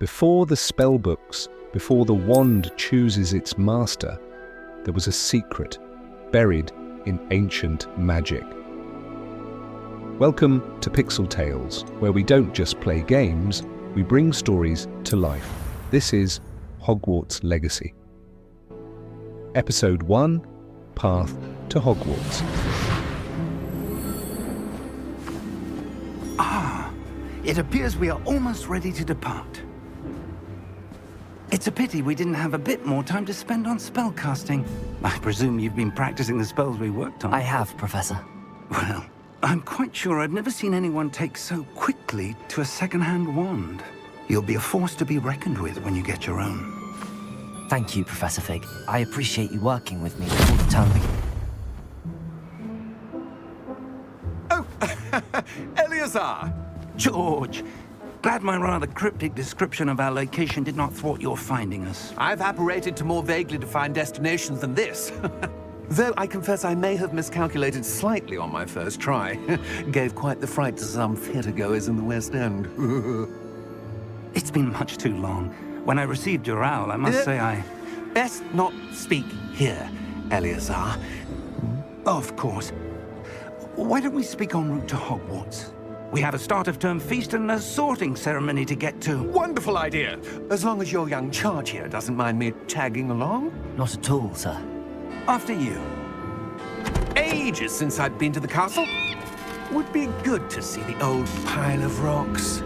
Before the spellbooks, before the wand chooses its master, there was a secret buried in ancient magic. Welcome to Pixel Tales, where we don't just play games, we bring stories to life. This is Hogwarts Legacy. Episode 1, Path to Hogwarts. It appears we are almost ready to depart. It's a pity we didn't have a bit more time to spend on spellcasting. I presume you've been practicing the spells we worked on. I have, Professor. Well, I'm quite sure I've never seen anyone take so quickly to a second-hand wand. You'll be a force to be reckoned with when you get your own. Thank you, Professor Fig. I appreciate you working with me before the term begins. Oh, Eleazar! George, glad my rather cryptic description of our location did not thwart your finding us. I've apparated to more vaguely defined destinations than this. Though I confess I may have miscalculated slightly on my first try. Gave quite the fright to some theatergoers in the West End. It's been much too long. When I received your owl, I must say I... Best not speak here, Eleazar. Of course. Why don't we speak en route to Hogwarts? We have a start-of-term feast and a sorting ceremony to get to. Wonderful idea! As long as your young charge here doesn't mind me tagging along. Not at all, sir. After you. Ages since I'd been to the castle. Would be good to see the old pile of rocks.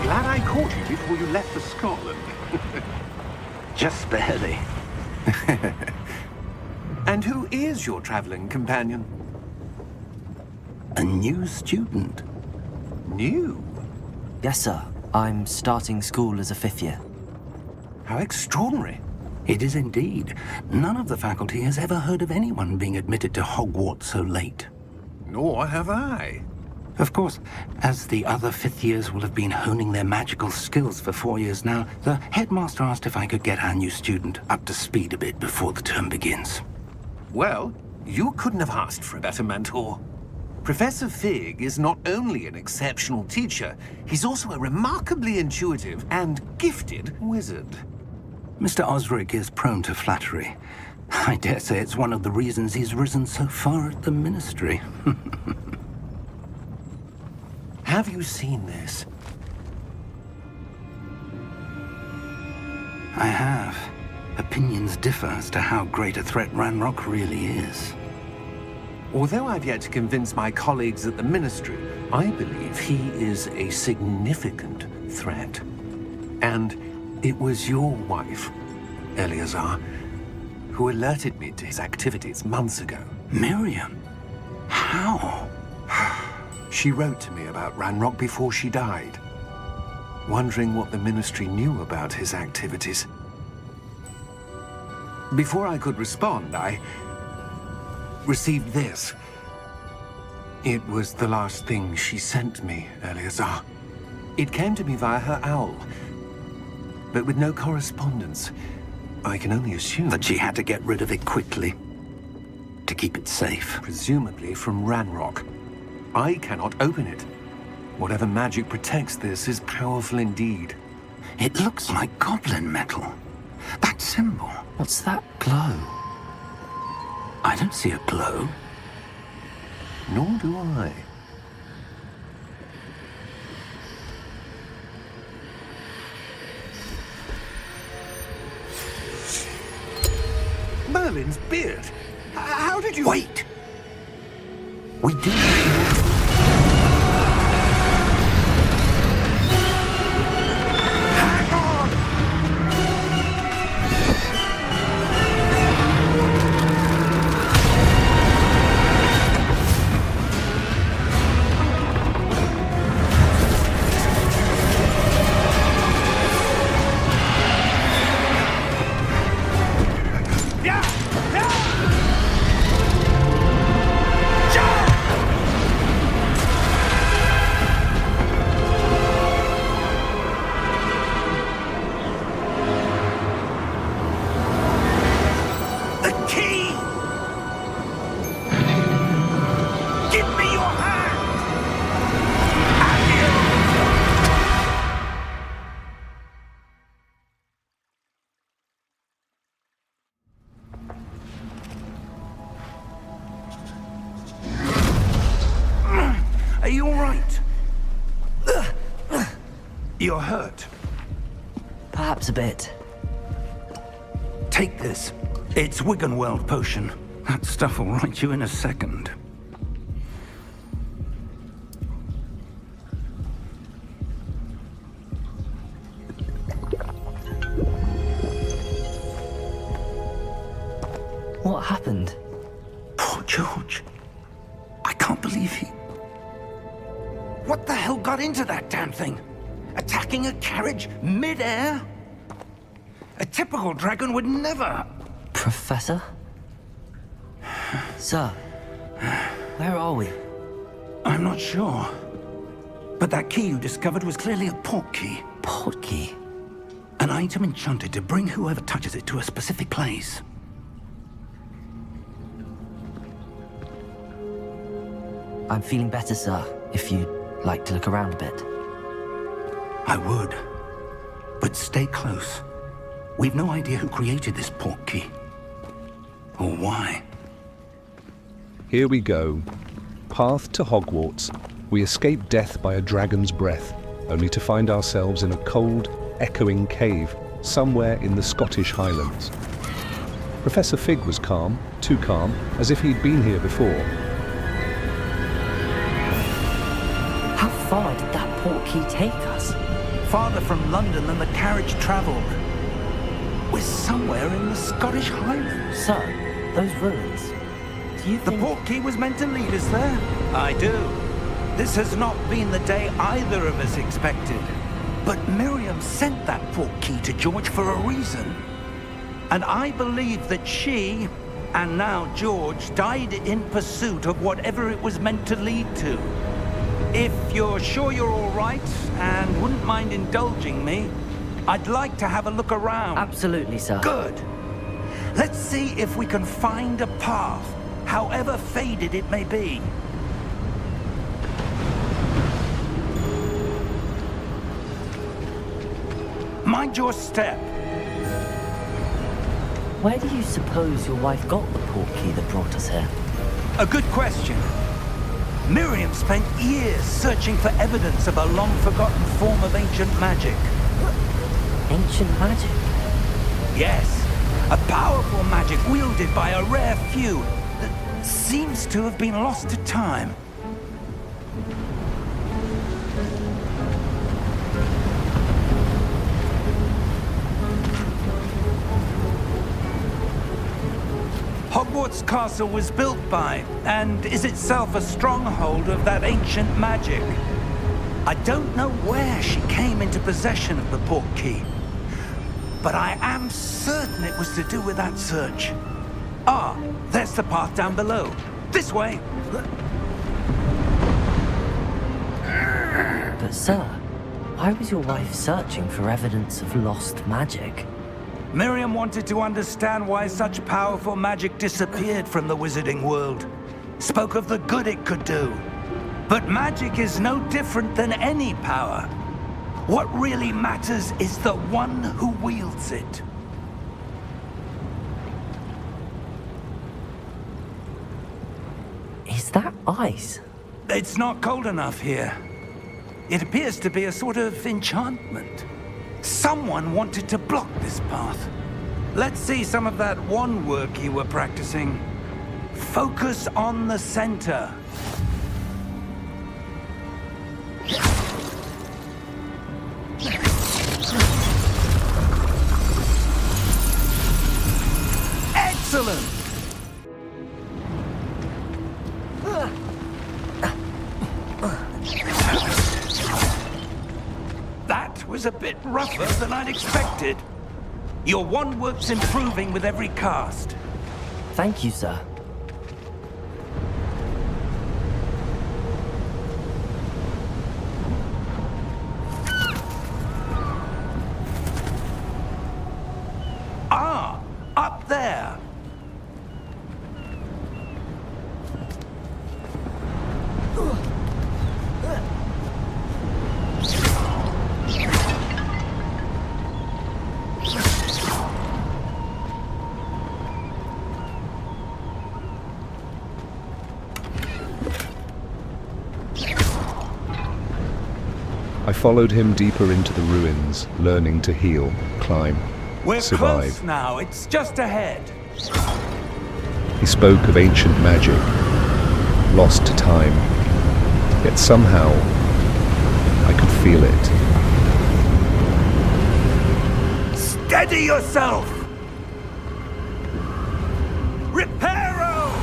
Glad I caught you before you left for Scotland. Just barely. And who is your traveling companion? A new student. New? Yes, sir. I'm starting school as a fifth year. How extraordinary. It is indeed. None of the faculty has ever heard of anyone being admitted to Hogwarts so late. Nor have I. Of course, as the other fifth years will have been honing their magical skills for 4 years now, the headmaster asked if I could get our new student up to speed a bit before the term begins. Well, you couldn't have asked for a better mentor. Professor Fig is not only an exceptional teacher, he's also a remarkably intuitive and gifted wizard. Mr. Osric is prone to flattery. I dare say it's one of the reasons he's risen so far at the ministry. Have you seen this? I have. Opinions differ as to how great a threat Ranrock really is. Although I've yet to convince my colleagues at the Ministry, I believe he is a significant threat. And it was your wife, Eleazar, who alerted me to his activities months ago. Miriam? How? She wrote to me about Ranrock before she died, wondering what the Ministry knew about his activities. Before I could respond, I received this. It was the last thing she sent me, Eleazar. It came to me via her owl, but with no correspondence. I can only assume That she had to get rid of it quickly to keep it safe. presumably from Ranrock. I cannot open it. Whatever magic protects this is powerful indeed. It looks like goblin metal. That symbol. What's that glow? I don't see a glow. Nor do I. Merlin's beard. How did you... Wait! We do. Hang on! Yeah! Yeah! The key! Give me your hand! Are you all right? You're hurt. Perhaps a bit. Take this. It's Wiggenweld potion. That stuff will right you in a second. What happened? Poor George. I can't believe he... What the hell got into that damn thing? Attacking a carriage mid-air? A typical dragon would never... Professor? Sir, where are we? I'm not sure. But that key you discovered was clearly a port key. Port key? An item enchanted to bring whoever touches it to a specific place. I'm feeling better, sir, if you'd like to look around a bit. I would. But stay close. We've no idea who created this port key. Or why. Here we go. Path to Hogwarts. We escape death by a dragon's breath, only to find ourselves in a cold, echoing cave somewhere in the Scottish Highlands. Professor Fig was calm, too calm, as if he'd been here before. How far did that port key take us? Farther from London than the carriage travelled. We're somewhere in the Scottish Highlands. Sir, those ruins. Do you The think... port key was meant to lead us there? I do. This has not been the day either of us expected. But Miriam sent that port key to George for a reason. And I believe that she, and now George, died in pursuit of whatever it was meant to lead to. If you're sure you're all right and wouldn't mind indulging me, I'd like to have a look around. Absolutely, sir. Good. Let's see if we can find a path, however faded it may be. Mind your step. Where do you suppose your wife got the port key that brought us here? A good question. Miriam spent years searching for evidence of a long-forgotten form of ancient magic. Ancient magic? Yes, a powerful magic wielded by a rare few that seems to have been lost to time. Hogwarts Castle was built by, and is itself a stronghold of that ancient magic. I don't know where she came into possession of the port key, but I am certain it was to do with that search. Ah, there's the path down below. This way. But sir, why was your wife searching for evidence of lost magic? Miriam wanted to understand why such powerful magic disappeared from the wizarding world. Spoke of the good it could do. But magic is no different than any power. What really matters is the one who wields it. Is that ice? It's not cold enough here. It appears to be a sort of enchantment. Someone wanted to block this path. Let's see some of that wand work you were practicing. Focus on the center. Excellent! That was a bit rougher than I'd expected. Your wand work's improving with every cast. Thank you, sir. Ah, up there. I followed him deeper into the ruins, learning to heal, climb, We're survive. close now. It's just ahead. He spoke of ancient magic, lost to time, yet somehow I could feel it. Steady yourself! Reparo!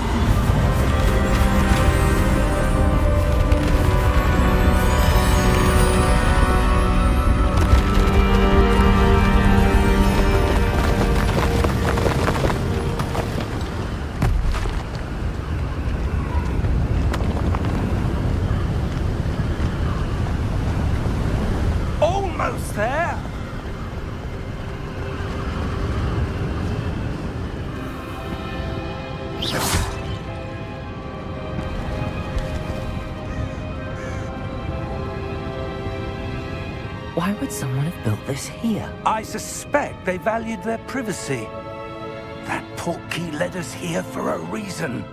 Almost there! Why would someone have built this here? I suspect they valued their privacy. That portkey led us here for a reason.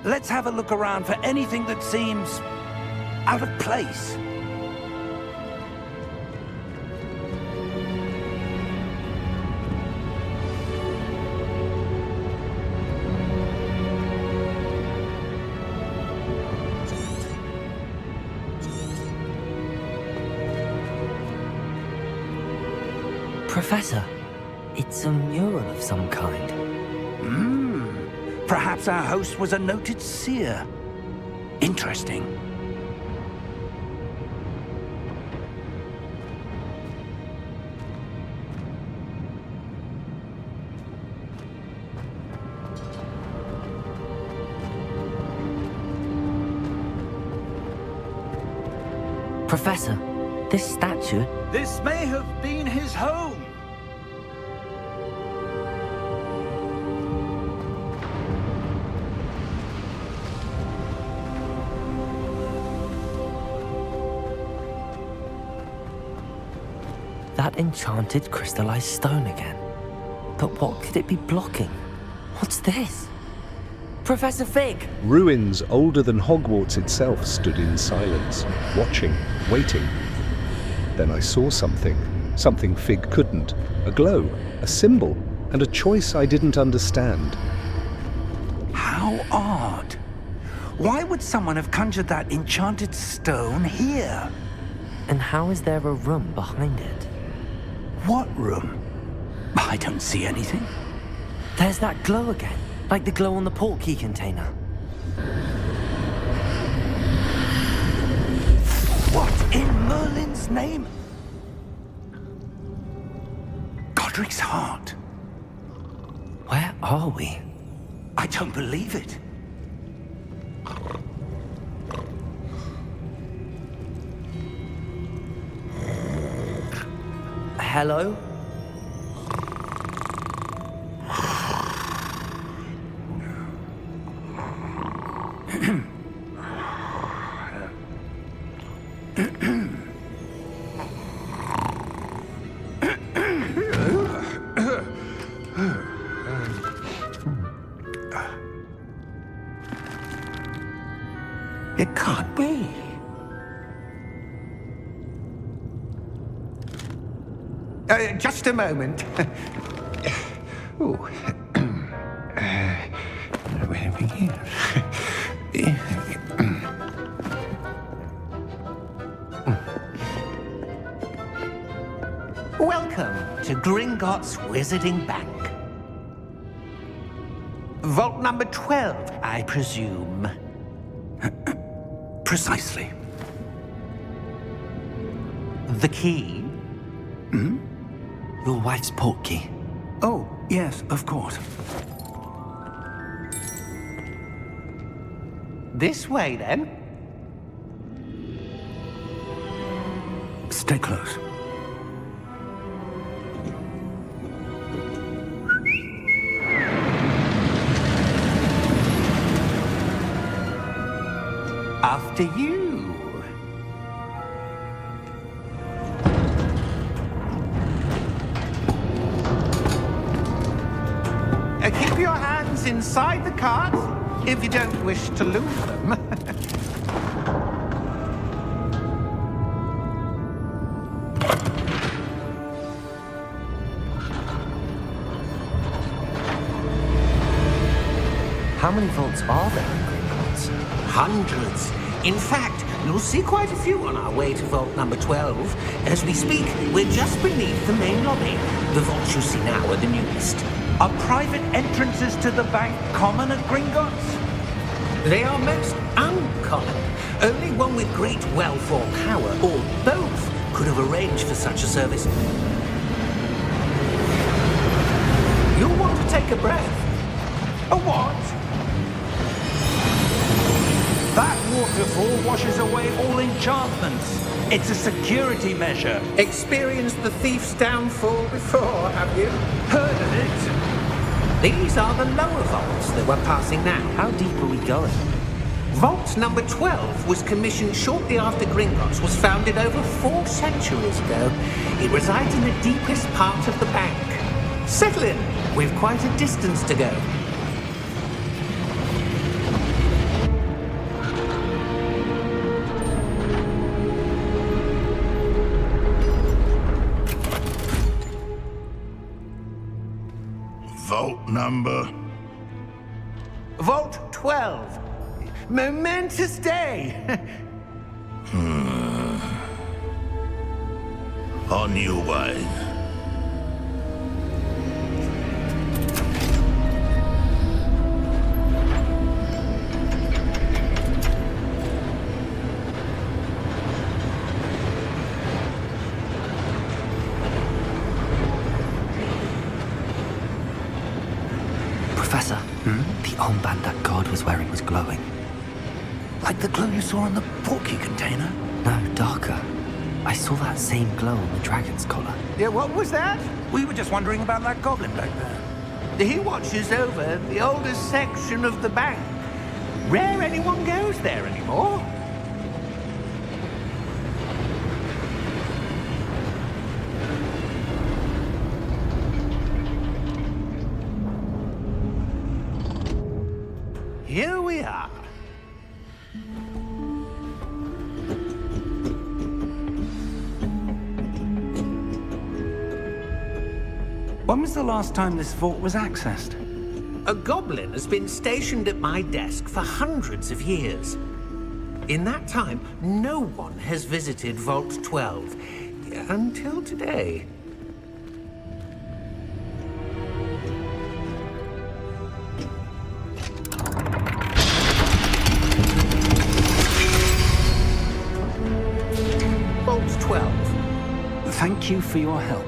Let's have a look around for anything that seems out of place. Professor, it's a mural of some kind. Perhaps our host was a noted seer. Interesting. Professor, this statue... This may have been his home. That enchanted crystallized stone again. But what could it be blocking? What's this? Professor Fig! Ruins older than Hogwarts itself stood in silence, watching, waiting. Then I saw something Fig couldn't. A glow, a symbol, and a choice I didn't understand. How odd. Why would someone have conjured that enchanted stone here? And how is there a room behind it? What room? I don't see anything. There's that glow again, like the glow on the portkey container. What in Merlin's name? Godric's heart. Where are we? I don't believe it. Hello? It can't be. Just a moment. Ooh. Where are we here? Welcome to Gringotts Wizarding Bank. Vault number 12, I presume. Precisely. The key? Your wife's portkey. Oh, yes, of course. This way, then. Stay close. After you. Keep your hands inside the cart if you don't wish to lose them. How many vaults are there in Gringotts? Hundreds. In fact, you'll see quite a few on our way to vault number 12. As we speak, we're just beneath the main lobby. The vaults you see now are the newest. Are private entrances to the bank common at Gringotts? They are most uncommon. Only one with great wealth or power, or both, could have arranged for such a service. You'll want to take a breath. A what? That waterfall washes away all enchantments. It's a security measure. Experienced the thief's downfall before, have you? Heard of it? These are the lower vaults that we're passing now. How deep are we going? Vault number 12 was commissioned shortly after Gringotts was founded over 4 centuries ago. It resides in the deepest part of the bank. Settle in. We've quite a distance to go. Vault number? Vault 12. Momentous day. On your way. Professor, the armband that guard was wearing was glowing. Like the glow you saw in the portkey container? No, darker. I saw that same glow on the dragon's collar. Yeah, what was that? We were just wondering about that goblin back there. He watches over the oldest section of the bank. Rare anyone goes there anymore. Here we are. When was the last time this vault was accessed? A goblin has been stationed at my desk for hundreds of years. In that time, no one has visited Vault 12 until today. Vault 12. Thank you for your help.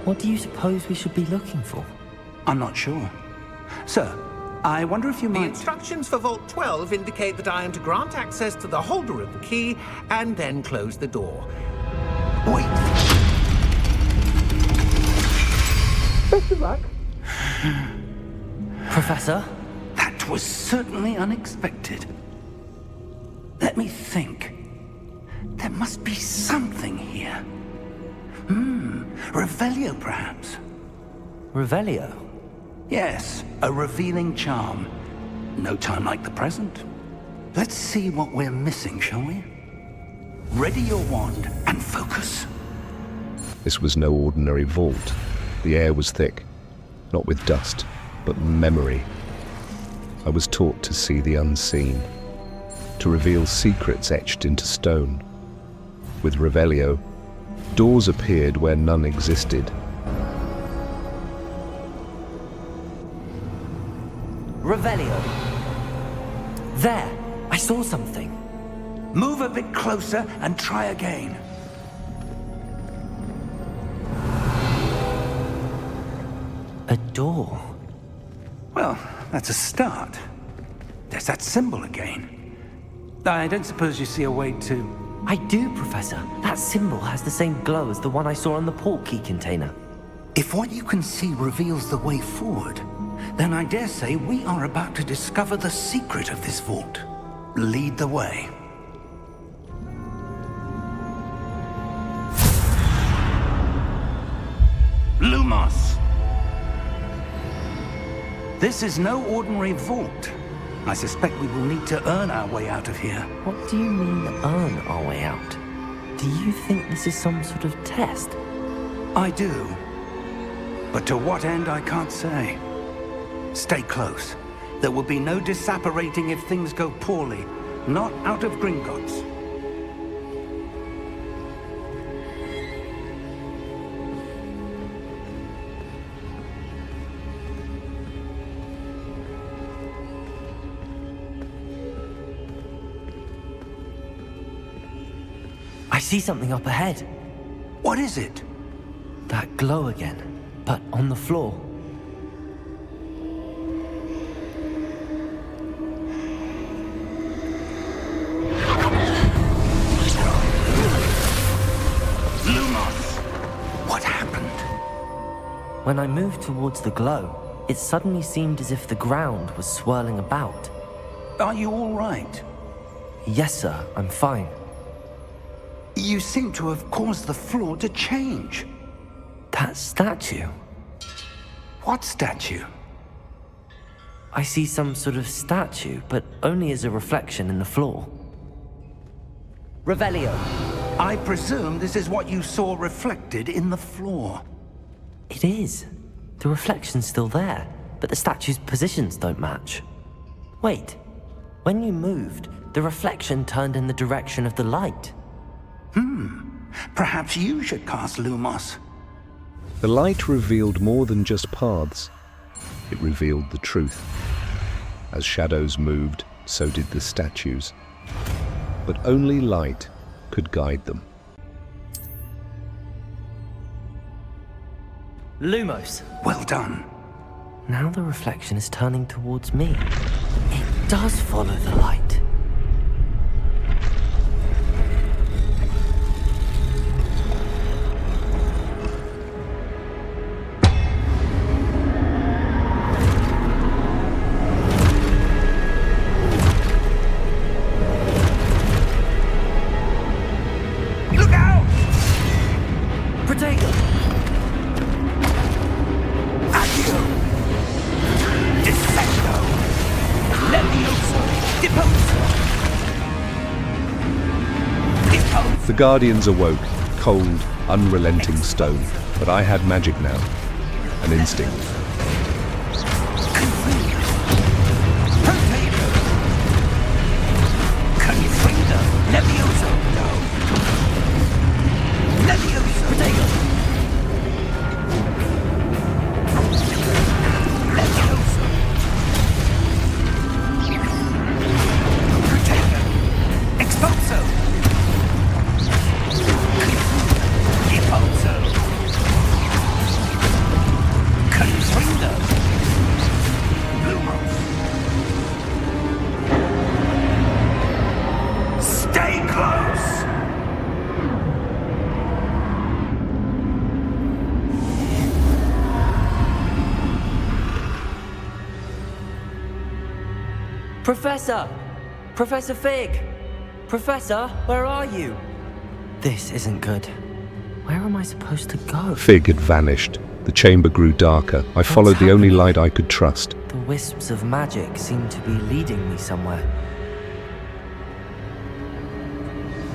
What do you suppose we should be looking for? I'm not sure. Sir, I wonder if you might... The instructions for Vault 12 indicate that I am to grant access to the holder of the key and then close the door. Wait. Best of luck. Professor? That was certainly unexpected. Let me think. There must be something here. Revelio, perhaps? Revelio? Yes, a revealing charm. No time like the present. Let's see what we're missing, shall we? Ready your wand and focus. This was no ordinary vault. The air was thick, not with dust, but memory. I was taught to see the unseen, to reveal secrets etched into stone. With Revelio, doors appeared where none existed. Revelio. There, I saw something. Move a bit closer and try again. A door. Well, that's a start. There's that symbol again. I don't suppose you see a way to... I do, Professor. That symbol has the same glow as the one I saw on the port key container. If what you can see reveals the way forward, then I dare say we are about to discover the secret of this vault. Lead the way. Lumos! This is no ordinary vault. I suspect we will need to earn our way out of here. What do you mean, earn our way out? Do you think this is some sort of test? I do. But to what end, I can't say. Stay close. There will be no disapparating if things go poorly. Not out of Gringotts. I see something up ahead. What is it? That glow again, but on the floor. Lumos! What happened? When I moved towards the glow, it suddenly seemed as if the ground was swirling about. Are you all right? Yes, sir, I'm fine. You seem to have caused the floor to change. That statue. What statue? I see some sort of statue, but only as a reflection in the floor. Revelio. I presume this is what you saw reflected in the floor. It is. The reflection's still there, but the statue's positions don't match. Wait. When you moved, the reflection turned in the direction of the light. Perhaps you should cast Lumos. The light revealed more than just paths. It revealed the truth. As shadows moved, so did the statues. But only light could guide them. Lumos. Well done. Now the reflection is turning towards me. It does follow the light. Look out! Protego! Accio! Descendo! Levioso! Deposo! Deposo! The Guardians awoke, cold, unrelenting stone. But I had magic now, an instinct. Potato! Confringo! Levioso! No! Levioso! Protego! Levioso! Potato! Expulso! Expulso! Confringo! Lumos! Stay close! Professor! Professor Fig! Professor, where are you? This isn't good. Where am I supposed to go? Fig had vanished. The chamber grew darker. I followed the only light I could trust. The wisps of magic seem to be leading me somewhere.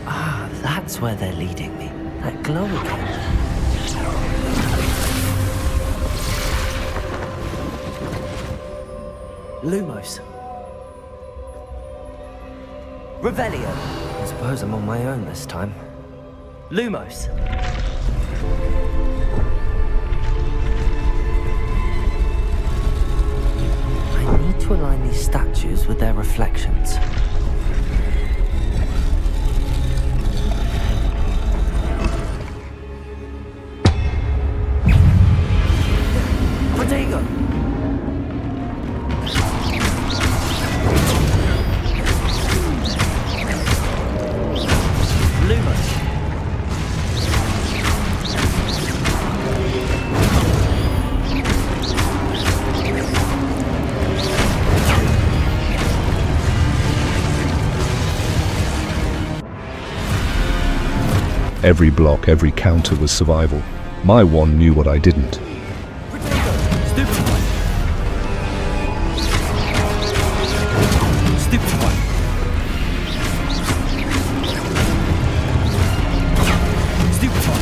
Ah, that's where they're leading me. That glow again. Lumos. Revelio. I suppose I'm on my own this time. Lumos. I need to align these statues with their reflections. Protego! Lumos. Every block, every counter was survival. My wand knew what I didn't. Stupid one. Stupid one. Stupid one.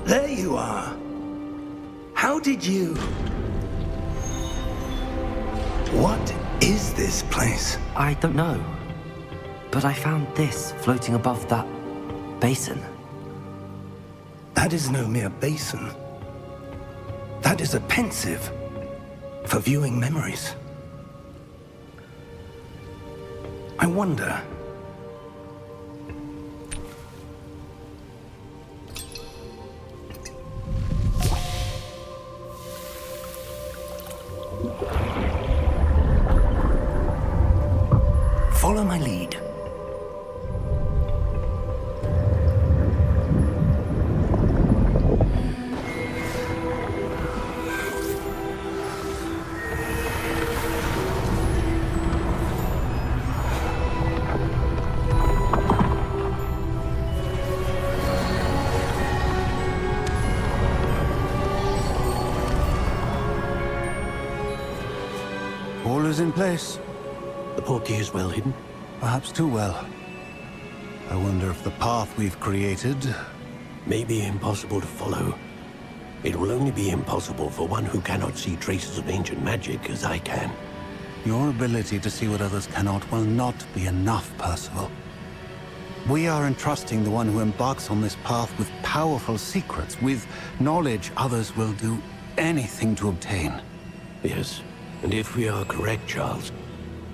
There you are. How did you... What is this place? I don't know. But I found this floating above that basin. That is no mere basin. That is a pensive for viewing memories. I wonder... Follow my lead. All is in place. The portkey is well hidden. Perhaps too well. I wonder if the path we've created... May be impossible to follow. It will only be impossible for one who cannot see traces of ancient magic as I can. Your ability to see what others cannot will not be enough, Percival. We are entrusting the one who embarks on this path with powerful secrets, with knowledge others will do anything to obtain. Yes, and if we are correct, Charles,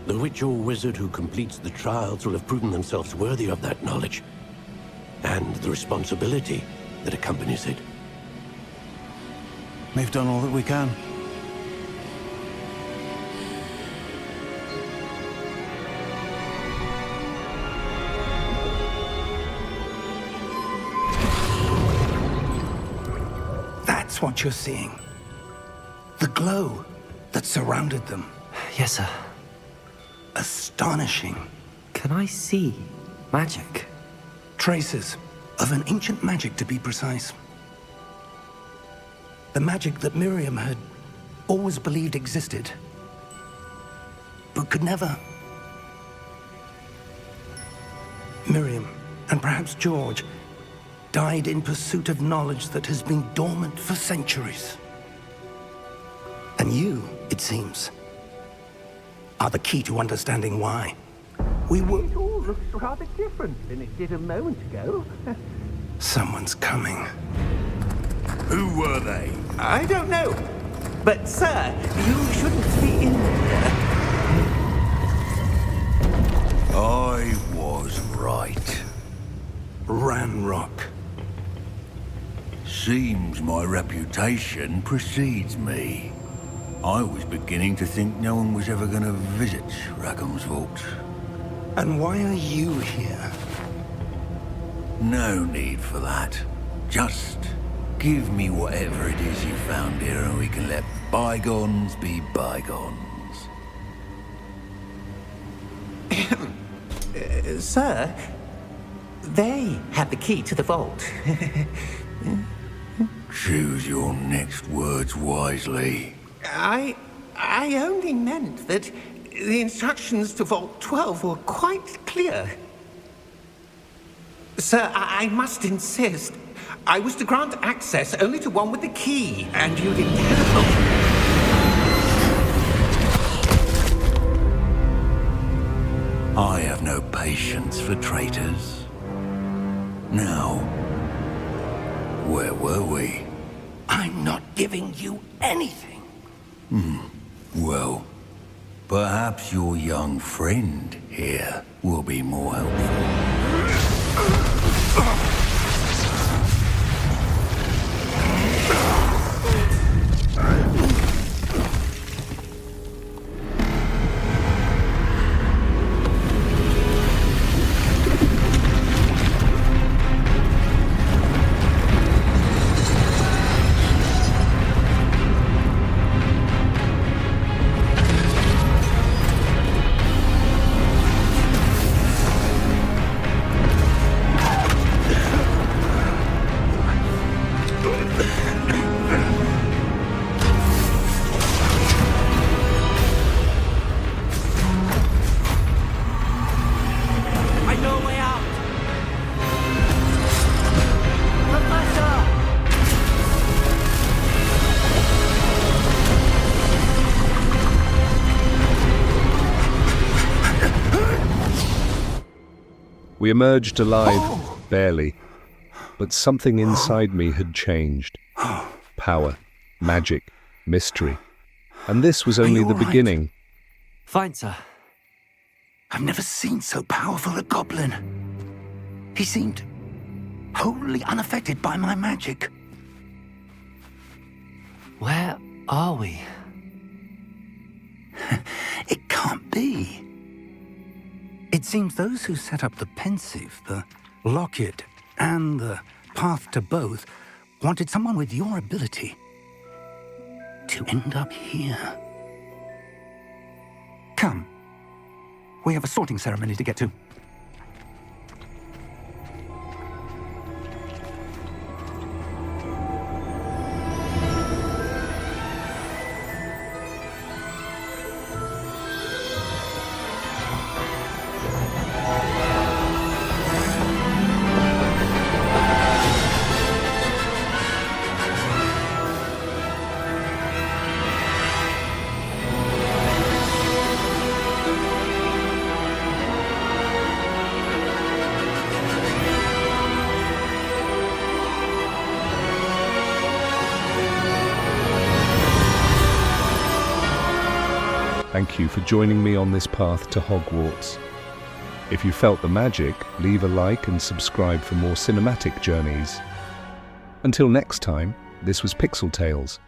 the witch or wizard who completes the trials will have proven themselves worthy of that knowledge, and the responsibility that accompanies it. We've done all that we can. That's what you're seeing. The glow that surrounded them. Yes, sir. Astonishing. Can I see magic? Traces of an ancient magic, to be precise. The magic that Miriam had always believed existed, but could never. Miriam, and perhaps George, died in pursuit of knowledge that has been dormant for centuries. And you, it seems, are the key to understanding why. It all looks rather different than it did a moment ago. Someone's coming. Who were they? I don't know. But, sir, you shouldn't be in there. I was right. Ranrock. Seems my reputation precedes me. I was beginning to think no one was ever going to visit Rackham's vault. And why are you here? No need for that. Just give me whatever it is you found here and we can let bygones be bygones. Sir, they had the key to the vault. Choose your next words wisely. I only meant that the instructions to Vault 12 were quite clear. Sir, I must insist. I was to grant access only to one with the key, and you didn't have. I have no patience for traitors. Now, where were we? I'm not giving you anything. Well, perhaps your young friend here will be more helpful. We emerged alive, barely, but something inside me had changed. Power, magic, mystery. And this was only the beginning. Fine, sir. I've never seen so powerful a goblin. He seemed wholly unaffected by my magic. Where are we? It can't be. It seems those who set up the pensive, the locket, and the path to both wanted someone with your ability to end up here. Come. We have a sorting ceremony to get to. Thank you for joining me on this path to Hogwarts. If you felt the magic, leave a like and subscribe for more cinematic journeys. Until next time, this was Pixel Tales.